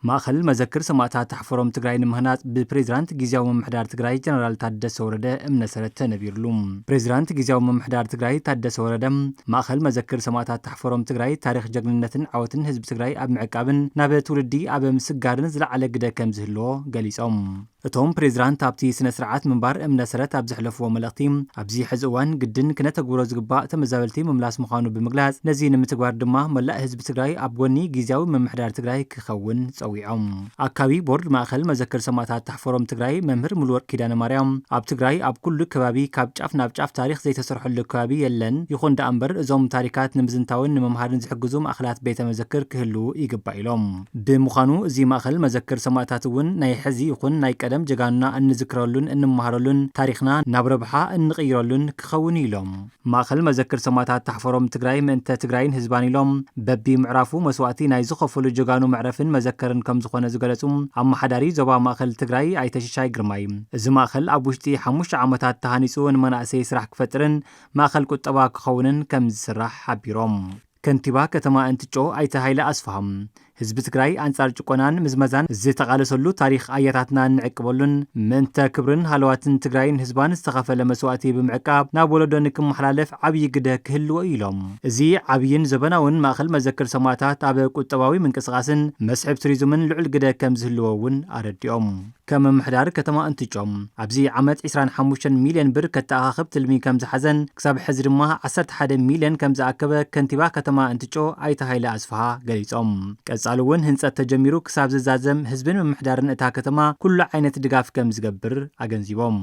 ማእኸል መዘክር ሰማዕታት ተሕፈሮም ትግራይ ንምህናጽ ብፕሬዝዳንት ጊዜያዊ ምምሕዳር ትግራይ ጀነራል ታደሰ ወረደ እምነሰረት ተነቢሩሉ። ፕሬዝዳንት ጊዜያዊ ምምሕዳር ትግራይ ታደሰ ወረደ ማእኸል መዘክር ሰማዕታት ተሕፈሮም ትግራይ ታሪኽ ጅግንነትን ዓወትን ህዝቢ ትግራይ ኣብ ምዕቃብን ናብ ትውልዲ ኣብ ምስጋርን ዝለዓለ ግደ ከም ዝህልዎ ገሊጾም። እቶም ፕሬዝዳንት ኣብቲ ስነ ስርዓት ምንባር እምነሰረት ኣብ ዘሕለፍዎ መልእኽቲ ኣብዚ ሕዚ እዋን ግድን ክነተግብሮ ዝግባእ ተመዛበልቲ ምምላስ ምዃኑ ብምግላጽ ነዚ ንምትግባር ድማ መላእ ህዝቢ ትግራይ ኣብ ጎኒ ጊዜያዊ ምምሕዳር ትግራይ ክኸውን ጸዊዖም። ኣካቢ ቦርድ ማእኸል መዘክር ሰማዕታት ተሕፈሮም ትግራይ መምህር ሙሉወርቅ ኪዳነ ማርያም ኣብ ትግራይ ኣብ ኩሉ ከባቢ ካብ ጫፍ ናብ ጫፍ ታሪኽ ዘይተሰርሐሉ ከባቢ የለን ይኹን ዳ እምበር እዞም ታሪካት ንምዝንታውን ንምምሃርን ዝሕግዙ ማእኸላት ቤተ መዘክር ክህልው ይግባእ ኢሎም። ብምዃኑ እዚ ማእኸል መዘክር ሰማዕታት እውን ናይ ሕዚ ይኹን ናይ ቀደም ጀጋኑና እንዝክረሉን እንመሃረሉን ታሪኽና ናብ ረብሓ እንቕይረሉን ክኸውን ኢሎም። ማእኸል መዘክር ሰማዕታት ተሕፈሮም ትግራይ ምእንተ ትግራይን ህዝባን ኢሎም በቢ ምዕራፉ መስዋዕቲ ናይ ዝኸፈሉ ጀጋኑ መዕረፍን መዘከርን ከም ዝኾነ ዝገለጹ ኣመሓዳሪ ዞባ ማእኸል ትግራይ ኣይተሽሻይ ግርማይ እዚ ማእኸል ኣብ ውሽጢ 5 ዓመታት ተሃኒጹ ንመናእሰይ ስራሕ ክፈጥርን ማእኸል ቁጠባ ክኸውንን ከም ዝስራሕ ሓቢሮም። ከንቲባ ከተማ እንትጮ ኣይተ ሃይለ ኣስፋሃም ህዝቢ ትግራይ አንጻር ጭቆናን ምዝመዛን ዝተቃለሰሉ ታሪኽ ኣያታትና ንዕቅበሉን ምእንተ ክብርን ሃለዋትን ትግራይን ህዝባን ዝተኸፈለ መስዋዕቲ ብምዕቃብ ናብ ወለዶ ንክመሓላለፍ ዓብይ ግደ ክህልዎ ኢሎም። እዚ ዓብይን ዘበናውን ማእኸል መዘክር ሰማዕታት ኣብ ቁጠባዊ ምንቅስቓስን መስሕብ ቱሪዝምን ልዑል ግደ ከም ዝህልዎ እውን ኣረዲኦም። ከም ምምሕዳር ከተማ እንትጮም ኣብዚ ዓመት 25 ሚልዮን ብር ከተኣኻኽብ ትልሚ ከም ዝሓዘን ክሳብ ሕዚ ድማ 11 ሚልዮን ከም ዝኣከበ ከንቲባ ከተማ እንትጮ ኣይተ ሃይለ ኣስፋሃ ገሊጾም። ቀጻሉ እውን ህንጸት ተጀሚሩ ክሳብ ዝዛዘም ህዝብን ምምሕዳርን እታ ከተማ ኩሉ ዓይነት ድጋፍ ከም ዝገብር ኣገንዚቦም።